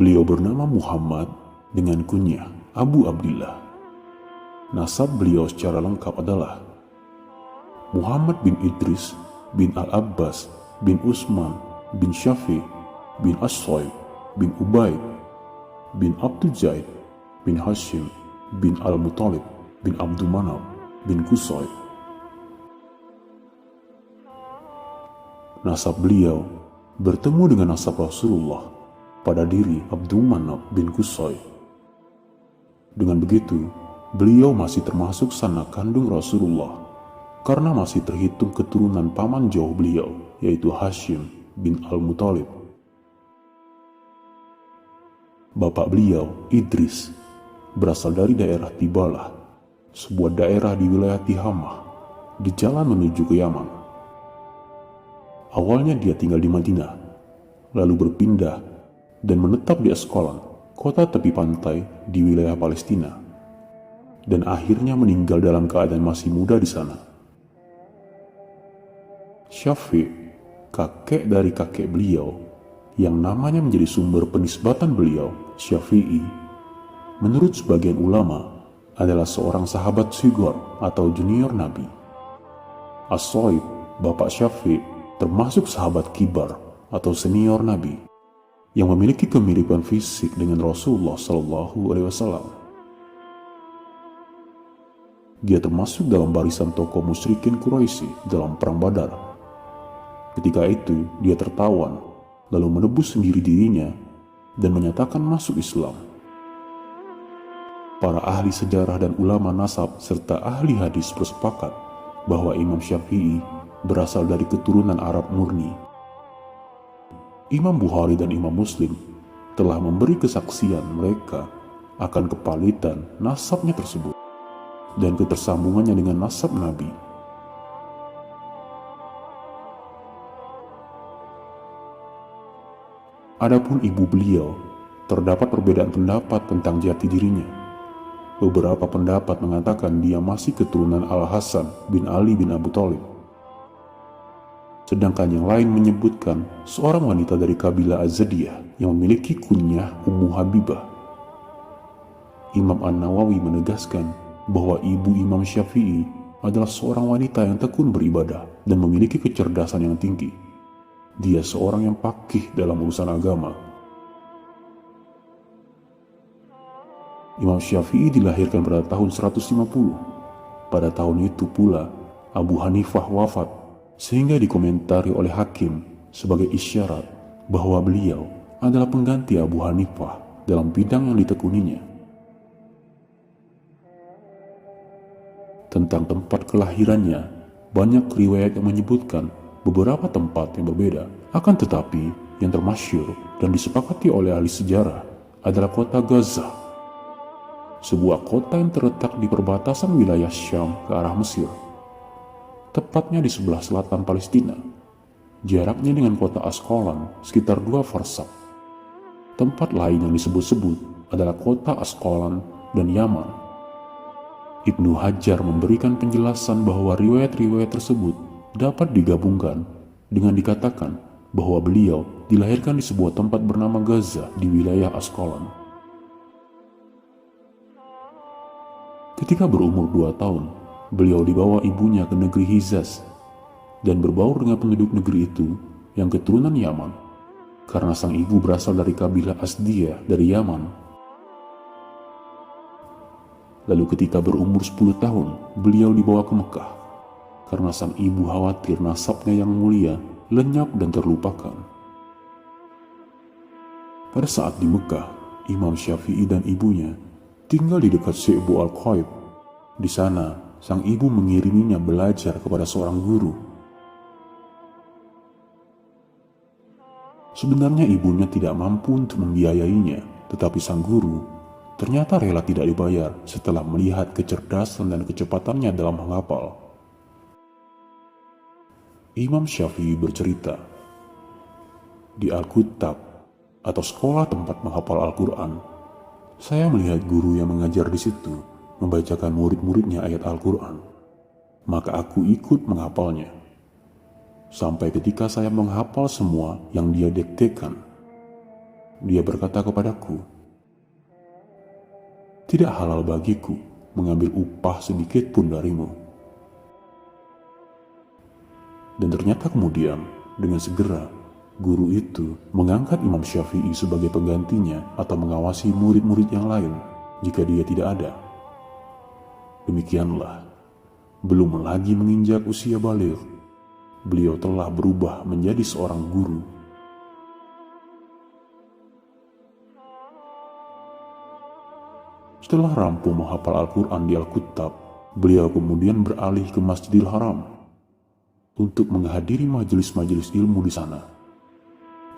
Beliau bernama Muhammad dengan kunyah Abu Abdillah. Nasab beliau secara lengkap adalah Muhammad bin Idris bin Al-Abbas bin Utsman bin Syafi bin As-Soib bin Ubaid bin Abdul Zaid bin Hashim bin Al-Muttalib bin Abdul Manaf bin Qusay. Nasab beliau bertemu dengan nasab Rasulullah pada diri Abdul Manaf bin Qusay. Dengan begitu, beliau masih termasuk sanak kandung Rasulullah karena masih terhitung keturunan paman jauh beliau, yaitu Hashim bin Al-Muttalib. Bapak beliau, Idris, berasal dari daerah Tibalah, sebuah daerah di wilayah Tihamah, di jalan menuju ke Yaman. Awalnya dia tinggal di Madinah, lalu berpindah dan menetap di Asqalan, kota tepi pantai di wilayah Palestina, dan akhirnya meninggal dalam keadaan masih muda di sana. Syafi', kakek dari kakek beliau, yang namanya menjadi sumber penisbatan beliau, Syafi'i, menurut sebagian ulama adalah seorang sahabat Sigor atau junior Nabi. As-Soib, bapak Syafi', termasuk sahabat kibar atau senior Nabi yang memiliki kemiripan fisik dengan Rasulullah SAW. Dia termasuk dalam barisan tokoh musyrikin Quraisy dalam perang Badar. Ketika itu dia tertawan, lalu menebus sendiri dirinya dan menyatakan masuk Islam. Para ahli sejarah dan ulama nasab serta ahli hadis bersepakat bahwa Imam Syafi'i berasal dari keturunan Arab murni. Imam Bukhari dan Imam Muslim telah memberi kesaksian mereka akan kepalitan nasabnya tersebut dan ketersambungannya dengan nasab Nabi. Adapun ibu beliau, terdapat perbedaan pendapat tentang jati dirinya. Beberapa pendapat mengatakan dia masih keturunan Al-Hasan bin Ali bin Abu Thalib. Sedangkan yang lain menyebutkan seorang wanita dari kabilah Az-Zadiyah yang memiliki kunyah Ummu Habibah. Imam An-Nawawi menegaskan bahwa ibu Imam Syafi'i adalah seorang wanita yang tekun beribadah dan memiliki kecerdasan yang tinggi. Dia seorang yang faqih dalam urusan agama. Imam Syafi'i dilahirkan pada tahun 150. Pada tahun itu pula Abu Hanifah wafat, sehingga dikomentari oleh Hakim sebagai isyarat bahwa beliau adalah pengganti Abu Hanifah dalam bidang yang ditekuninya. Tentang tempat kelahirannya, banyak riwayat yang menyebutkan beberapa tempat yang berbeda. Akan tetapi, yang termasyhur dan disepakati oleh ahli sejarah adalah kota Gaza, sebuah kota yang terletak di perbatasan wilayah Syam ke arah Mesir, tepatnya di sebelah selatan Palestina. Jaraknya dengan kota Asqalan sekitar 2 farsak. Tempat lain yang disebut-sebut adalah kota Asqalan dan Yaman. Ibnu Hajar memberikan penjelasan bahwa riwayat-riwayat tersebut dapat digabungkan dengan dikatakan bahwa beliau dilahirkan di sebuah tempat bernama Gaza di wilayah Asqalan. Ketika berumur 2 tahun, beliau dibawa ibunya ke negeri Hijaz dan berbaur dengan penduduk negeri itu yang keturunan Yaman, karena sang ibu berasal dari kabilah Asdiyah dari Yaman. Lalu ketika berumur 10 tahun, beliau dibawa ke Mekah, karena sang ibu khawatir nasabnya yang mulia lenyap dan terlupakan. Pada saat di Mekah, Imam Syafi'i dan ibunya tinggal di dekat Syekh Al-Qaib. Di sana, sang ibu mengiriminya belajar kepada seorang guru. Sebenarnya ibunya tidak mampu untuk membiayainya, tetapi sang guru ternyata rela tidak dibayar setelah melihat kecerdasan dan kecepatannya dalam menghafal. Imam Syafi'i bercerita, di Al-Kutab atau sekolah tempat menghafal Al-Quran, saya melihat guru yang mengajar di situ membacakan murid-muridnya ayat Al-Quran. Maka aku ikut menghafalnya. Sampai ketika saya menghafal semua yang dia diktekan, dia berkata kepadaku, "Tidak halal bagiku mengambil upah sedikit pun darimu." Dan ternyata kemudian dengan segera guru itu mengangkat Imam Syafi'i sebagai penggantinya atau mengawasi murid-murid yang lain jika dia tidak ada. Demikianlah, belum lagi menginjak usia baligh, beliau telah berubah menjadi seorang guru. Setelah rampung menghafal Al-Quran di Al-Kuttab, beliau kemudian beralih ke Masjidil Haram untuk menghadiri majelis-majelis ilmu di sana.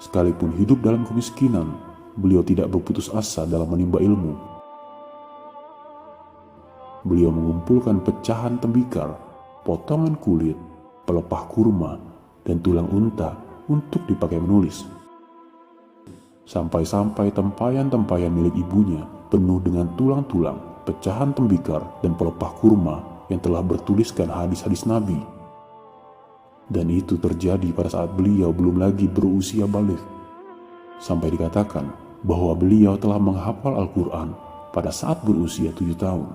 Sekalipun hidup dalam kemiskinan, beliau tidak berputus asa dalam menimba ilmu. Beliau mengumpulkan pecahan tembikar, potongan kulit, pelepah kurma, dan tulang unta untuk dipakai menulis. Sampai-sampai tempayan-tempayan milik ibunya penuh dengan tulang-tulang, pecahan tembikar, dan pelepah kurma yang telah bertuliskan hadis-hadis Nabi. Dan itu terjadi pada saat beliau belum lagi berusia baligh. Sampai dikatakan bahwa beliau telah menghafal Al-Quran pada saat berusia 7 tahun.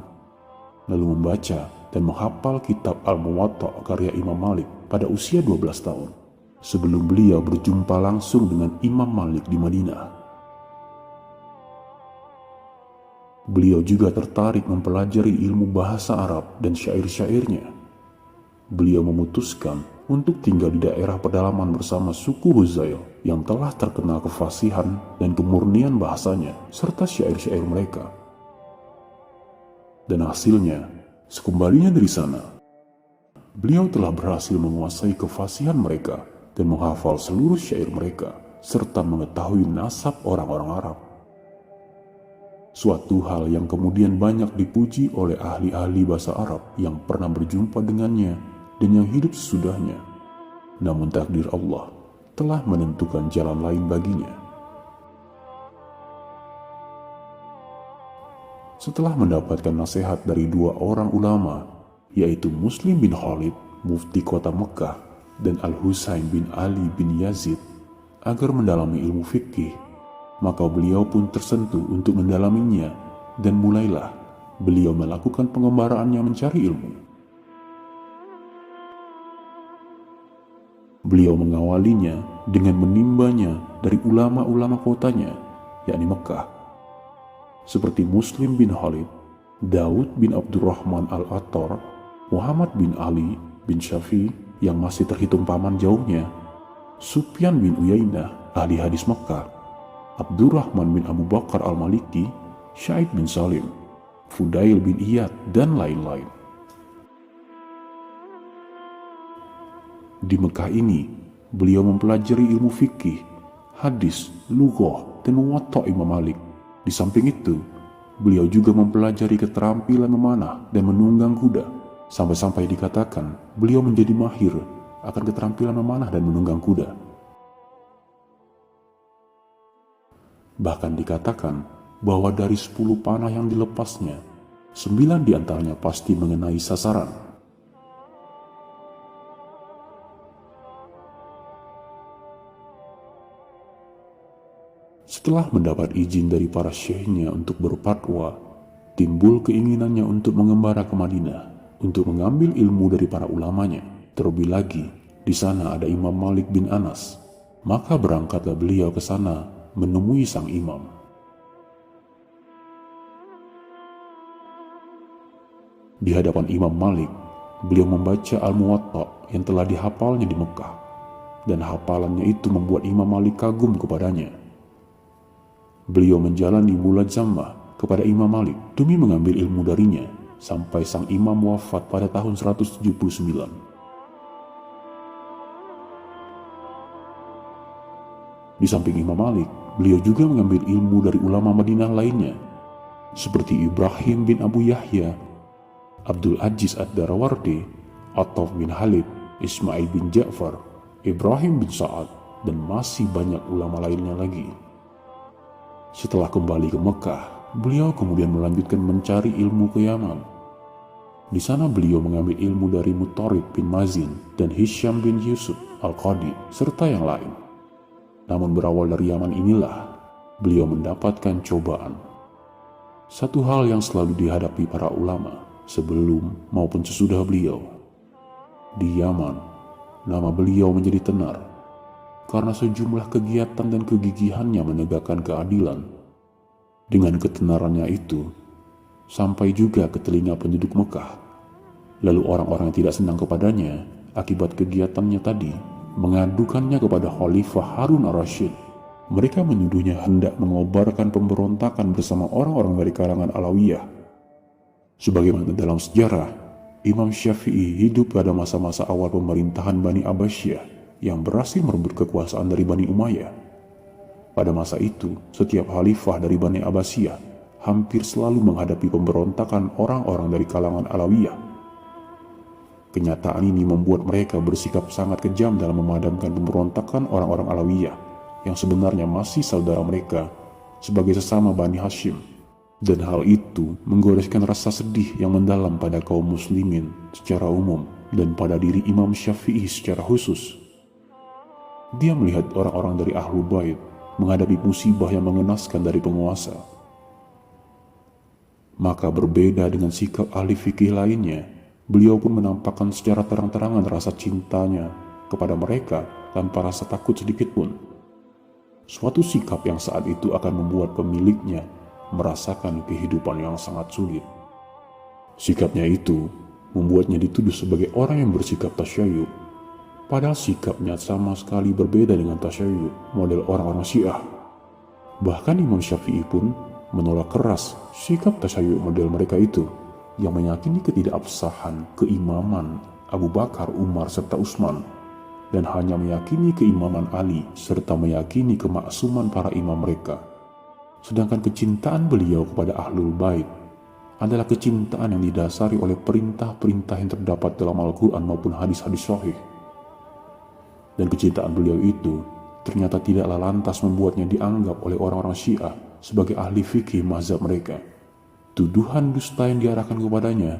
Lalu membaca dan menghafal kitab Al-Muwatta karya Imam Malik pada usia 12 tahun. Sebelum beliau berjumpa langsung dengan Imam Malik di Madinah. Beliau juga tertarik mempelajari ilmu bahasa Arab dan syair-syairnya. Beliau memutuskan untuk tinggal di daerah pedalaman bersama suku Huzail yang telah terkenal kefasihan dan kemurnian bahasanya serta syair-syair mereka. Dan hasilnya, sekembalinya dari sana, beliau telah berhasil menguasai kefasihan mereka dan menghafal seluruh syair mereka serta mengetahui nasab orang-orang Arab. Suatu hal yang kemudian banyak dipuji oleh ahli-ahli bahasa Arab yang pernah berjumpa dengannya dan yang hidup sesudahnya. Namun takdir Allah telah menentukan jalan lain baginya. Setelah mendapatkan nasihat dari 2 orang ulama, yaitu Muslim bin Khalid, mufti kota Mekah, dan Al-Husain bin Ali bin Yazid, agar mendalami ilmu fikih, maka beliau pun tersentuh untuk mendalaminya, dan mulailah beliau melakukan pengembaraannya mencari ilmu. Beliau mengawalinya dengan menimbanya dari ulama-ulama kotanya, yakni Mekah, seperti Muslim bin Khalid, Daud bin Abdurrahman al-Attar, Muhammad bin Ali bin Syafi yang masih terhitung paman jauhnya, Sufyan bin Uyainah, ahli hadis Mekah, Abdurrahman bin Abu Bakar al-Maliki, Syaib bin Salim, Fudail bin Iyad, dan lain-lain. Di Mekah ini, beliau mempelajari ilmu fikih, hadis, lughah, dan muwatta Imam Malik. Di samping itu, beliau juga mempelajari keterampilan memanah dan menunggang kuda, sampai-sampai dikatakan beliau menjadi mahir akan keterampilan memanah dan menunggang kuda. Bahkan dikatakan bahwa dari 10 panah yang dilepasnya, 9 diantaranya pasti mengenai sasaran. Setelah mendapat izin dari para syekhnya untuk berfatwa, timbul keinginannya untuk mengembara ke Madinah untuk mengambil ilmu dari para ulamanya. Terlebih lagi, di sana ada Imam Malik bin Anas. Maka berangkatlah beliau ke sana menemui sang imam. Di hadapan Imam Malik, beliau membaca Al-Muwatta yang telah dihafalnya di Mekah, dan hafalannya itu membuat Imam Malik kagum kepadanya. Beliau menjalani mulazamah kepada Imam Malik demi mengambil ilmu darinya sampai sang imam wafat pada tahun 179. Di samping Imam Malik, beliau juga mengambil ilmu dari ulama Madinah lainnya seperti Ibrahim bin Abu Yahya, Abdul Aziz Ad-Darawardi, Ataf bin Khalid, Ismail bin Ja'far, Ibrahim bin Sa'ad, dan masih banyak ulama lainnya lagi. Setelah kembali ke Mekah, beliau kemudian melanjutkan mencari ilmu ke Yaman. Di sana beliau mengambil ilmu dari Mutarrib bin Mazin dan Hisham bin Yusuf Al-Qadi serta yang lain. Namun berawal dari Yaman inilah beliau mendapatkan cobaan. Satu hal yang selalu dihadapi para ulama sebelum maupun sesudah beliau. Di Yaman, nama beliau menjadi tenar karena sejumlah kegiatan dan kegigihannya menegakkan keadilan. Dengan ketenarannya itu, sampai juga ke telinga penduduk Mekah. Lalu orang-orang yang tidak senang kepadanya akibat kegiatannya tadi mengadukannya kepada Khalifah Harun ar-Rasyid. Mereka menuduhnya hendak mengobarkan pemberontakan bersama orang-orang dari kalangan Alawiyah. Sebagaimana dalam sejarah, Imam Syafi'i hidup pada masa-masa awal pemerintahan Bani Abbasiyah yang berhasil merebut kekuasaan dari Bani Umayyah. Pada masa itu, setiap khalifah dari Bani Abbasiyah hampir selalu menghadapi pemberontakan orang-orang dari kalangan Alawiyah. Kenyataan ini membuat mereka bersikap sangat kejam dalam memadamkan pemberontakan orang-orang Alawiyah yang sebenarnya masih saudara mereka sebagai sesama Bani Hashim. Dan hal itu menggoreskan rasa sedih yang mendalam pada kaum muslimin secara umum dan pada diri Imam Syafi'i secara khusus. Dia melihat orang-orang dari Ahlul Bait menghadapi musibah yang mengenaskan dari penguasa. Maka berbeda dengan sikap ahli fikih lainnya, beliau pun menampakkan secara terang-terangan rasa cintanya kepada mereka tanpa rasa takut sedikit pun. Suatu sikap yang saat itu akan membuat pemiliknya merasakan kehidupan yang sangat sulit. Sikapnya itu membuatnya dituduh sebagai orang yang bersikap tasyayyu, padahal sikapnya sama sekali berbeda dengan tasyayyu model orang-orang Syiah. Bahkan Imam Syafi'i pun menolak keras sikap tasyayyu model mereka itu yang meyakini ketidakabsahan keimaman Abu Bakar, Umar, serta Utsman, dan hanya meyakini keimaman Ali serta meyakini kemaksuman para imam mereka. Sedangkan kecintaan beliau kepada Ahlul Bait adalah kecintaan yang didasari oleh perintah-perintah yang terdapat dalam Al-Quran maupun hadis-hadis sahih. Dan kecintaan beliau itu ternyata tidaklah lantas membuatnya dianggap oleh orang-orang Syiah sebagai ahli fikih mazhab mereka. Tuduhan dusta yang diarahkan kepadanya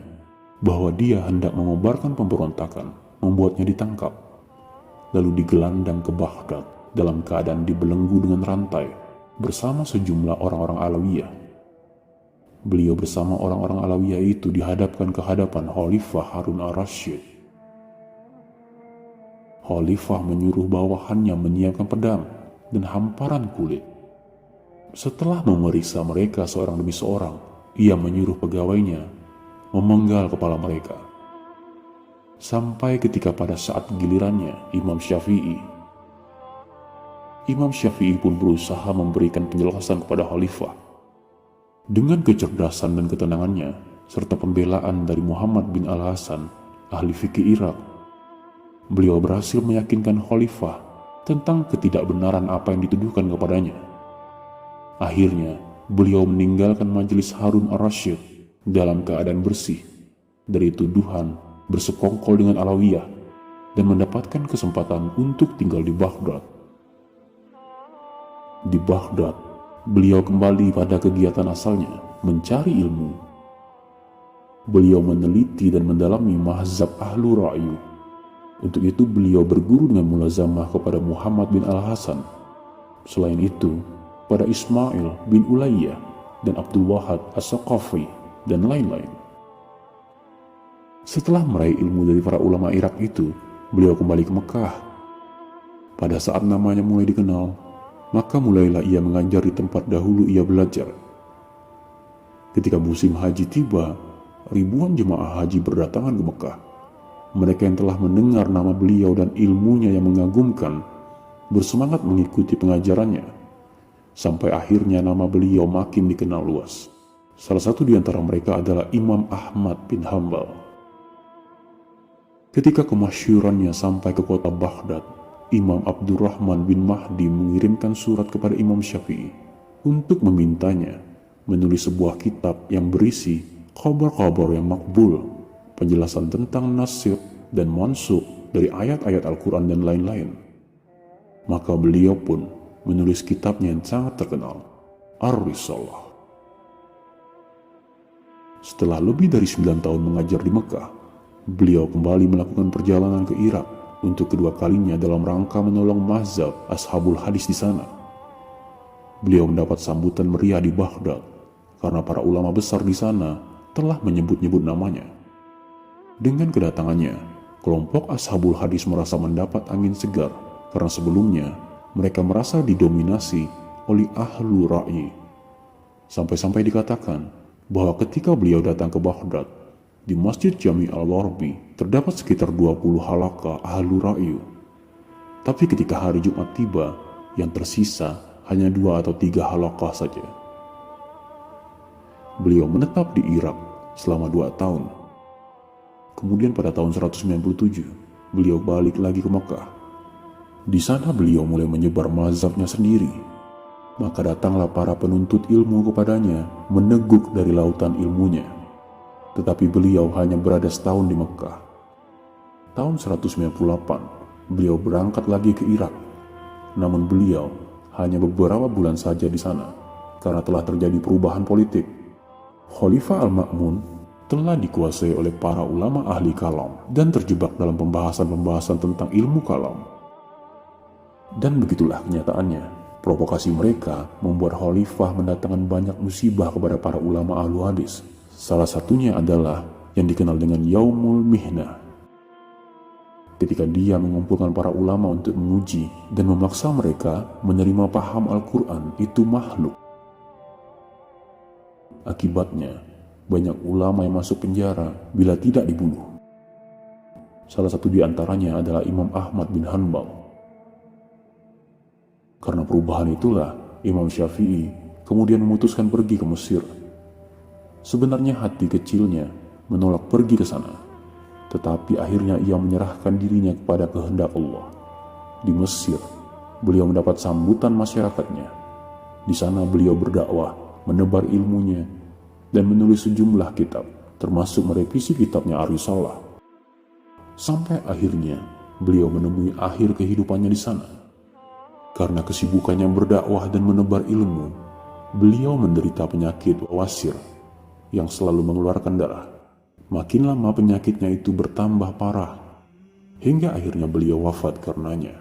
bahwa dia hendak mengobarkan pemberontakan membuatnya ditangkap, lalu digelandang ke Baghdad dalam keadaan dibelenggu dengan rantai bersama sejumlah orang-orang Alawiyah. Beliau bersama orang-orang Alawiyah itu dihadapkan ke hadapan Khalifah Harun ar-Rasyid. Khalifah menyuruh bawahannya menyiapkan pedang dan hamparan kulit. Setelah memeriksa mereka seorang demi seorang, ia menyuruh pegawainya memenggal kepala mereka. Sampai ketika pada saat gilirannya Imam Syafi'i. Imam Syafi'i pun berusaha memberikan penjelasan kepada Khalifah. Dengan kecerdasan dan ketenangannya, serta pembelaan dari Muhammad bin Al-Hasan, ahli fikih Irak, beliau berhasil meyakinkan Khalifah tentang ketidakbenaran apa yang dituduhkan kepadanya. Akhirnya, beliau meninggalkan majelis Harun ar-Rasyid dalam keadaan bersih dari tuduhan bersekongkol dengan Alawiyah dan mendapatkan kesempatan untuk tinggal di Baghdad. Di Baghdad, beliau kembali pada kegiatan asalnya, mencari ilmu. Beliau meneliti dan mendalami mazhab Ahlul Ra'yu. Untuk itu beliau berguru dengan mulazamah kepada Muhammad bin Al-Hasan. Selain itu, pada Ismail bin Ulayyah dan Abdul Wahab As-Saqafi dan lain-lain. Setelah meraih ilmu dari para ulama Irak itu, beliau kembali ke Mekah. Pada saat namanya mulai dikenal, maka mulailah ia mengajar di tempat dahulu ia belajar. Ketika musim haji tiba, ribuan jemaah haji berdatangan ke Mekah. Mereka yang telah mendengar nama beliau dan ilmunya yang mengagumkan, bersemangat mengikuti pengajarannya, sampai akhirnya nama beliau makin dikenal luas. Salah satu di antara mereka adalah Imam Ahmad bin Hanbal. Ketika kemasyhurannya sampai ke kota Baghdad, Imam Abdurrahman bin Mahdi mengirimkan surat kepada Imam Syafi'i untuk memintanya menulis sebuah kitab yang berisi khabar-khabar yang makbul, penjelasan tentang nasir dan mansukh dari ayat-ayat Al-Quran dan lain-lain. Maka beliau pun menulis kitabnya yang sangat terkenal, Ar-Risalah. Setelah lebih dari 9 tahun mengajar di Mekah, beliau kembali melakukan perjalanan ke Irak untuk kedua kalinya dalam rangka menolong mazhab Ashabul Hadis di sana. beliau mendapat sambutan meriah di Baghdad karena para ulama besar di sana telah menyebut-nyebut namanya. Dengan kedatangannya, kelompok ashabul hadis merasa mendapat angin segar karena sebelumnya mereka merasa didominasi oleh ahlu ra'yi. Sampai-sampai dikatakan bahwa ketika beliau datang ke Baghdad, di Masjid Jami' al-Warbi terdapat sekitar 20 halaqah ahlu ra'yu. Tapi ketika hari Jumat tiba, yang tersisa hanya 2 atau 3 halaqah saja. Beliau menetap di Irak selama 2 tahun. Kemudian pada tahun 197, beliau balik lagi ke Mekah. Di sana beliau mulai menyebar mazhabnya sendiri. Maka datanglah para penuntut ilmu kepadanya, meneguk dari lautan ilmunya. Tetapi beliau hanya berada setahun di Mekah. Tahun 198, beliau berangkat lagi ke Irak. Namun beliau hanya beberapa bulan saja di sana, karena telah terjadi perubahan politik. Khalifah Al-Ma'mun telah dikuasai oleh para ulama ahli kalam dan terjebak dalam pembahasan-pembahasan tentang ilmu kalam. Dan begitulah kenyataannya. Provokasi mereka membuat Khalifah mendatangkan banyak musibah kepada para ulama ahlu hadis. Salah satunya adalah yang dikenal dengan Yaumul Mihnah. Ketika dia mengumpulkan para ulama untuk menguji dan memaksa mereka menerima paham Al-Quran itu makhluk. Akibatnya, banyak ulama yang masuk penjara bila tidak dibunuh. Salah satu di antaranya adalah Imam Ahmad bin Hanbal. Karena perubahan itulah, Imam Syafi'i kemudian memutuskan pergi ke Mesir. Sebenarnya hati kecilnya menolak pergi ke sana, tetapi akhirnya ia menyerahkan dirinya kepada kehendak Allah. Di Mesir, beliau mendapat sambutan masyarakatnya. Di sana beliau berdakwah, menebar ilmunya, dan menulis sejumlah kitab, termasuk merevisi kitabnya Ar-Risalah. Sampai akhirnya, beliau menemui akhir kehidupannya di sana. Karena kesibukannya berdakwah dan menebar ilmu, beliau menderita penyakit bawasir yang selalu mengeluarkan darah. Makin lama penyakitnya itu bertambah parah, hingga akhirnya beliau wafat karenanya.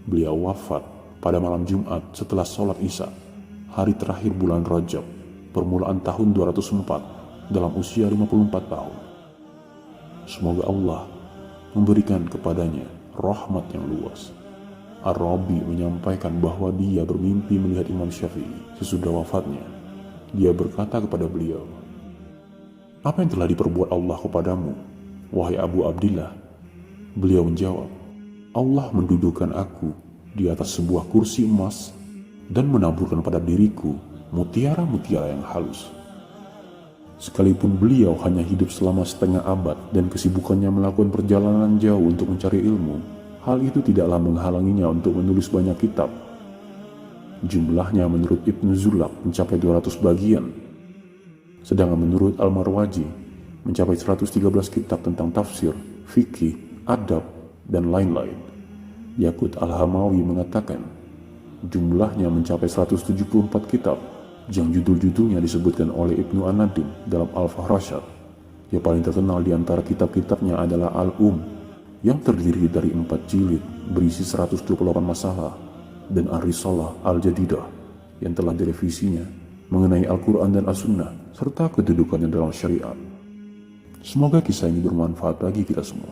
Beliau wafat pada malam Jumat setelah sholat Isya, hari terakhir bulan Rajab, permulaan tahun 204 dalam usia 54 tahun. Semoga Allah memberikan kepadanya rahmat yang luas. Ar-Rabi menyampaikan bahwa dia bermimpi melihat Imam Syafi'i sesudah wafatnya. Dia berkata kepada beliau, "Apa yang telah diperbuat Allah kepadamu, wahai Abu Abdillah?" Beliau menjawab, "Allah mendudukan aku di atas sebuah kursi emas dan menaburkan pada diriku mutiara-mutiara yang halus." Sekalipun beliau hanya hidup selama setengah abad dan kesibukannya melakukan perjalanan jauh untuk mencari ilmu, hal itu tidaklah menghalanginya untuk menulis banyak kitab. Jumlahnya menurut Ibnu Zulaq mencapai 200 bagian. Sedangkan menurut Al-Marwazi mencapai 113 kitab tentang tafsir, fikih, adab, dan lain-lain. Yaqut Al-Hamawi mengatakan jumlahnya mencapai 174 kitab yang judul-judulnya disebutkan oleh Ibnu An-Nadim dalam Al-Fahrashad. Yang paling terkenal di antara kitab-kitabnya adalah Al-Um yang terdiri dari 4 jilid berisi 128 masalah, dan Ar-Risalah Al-Jadidah yang telah direvisinya mengenai Al-Quran dan As-Sunnah serta kedudukannya dalam syariat. Semoga kisah ini bermanfaat bagi kita semua.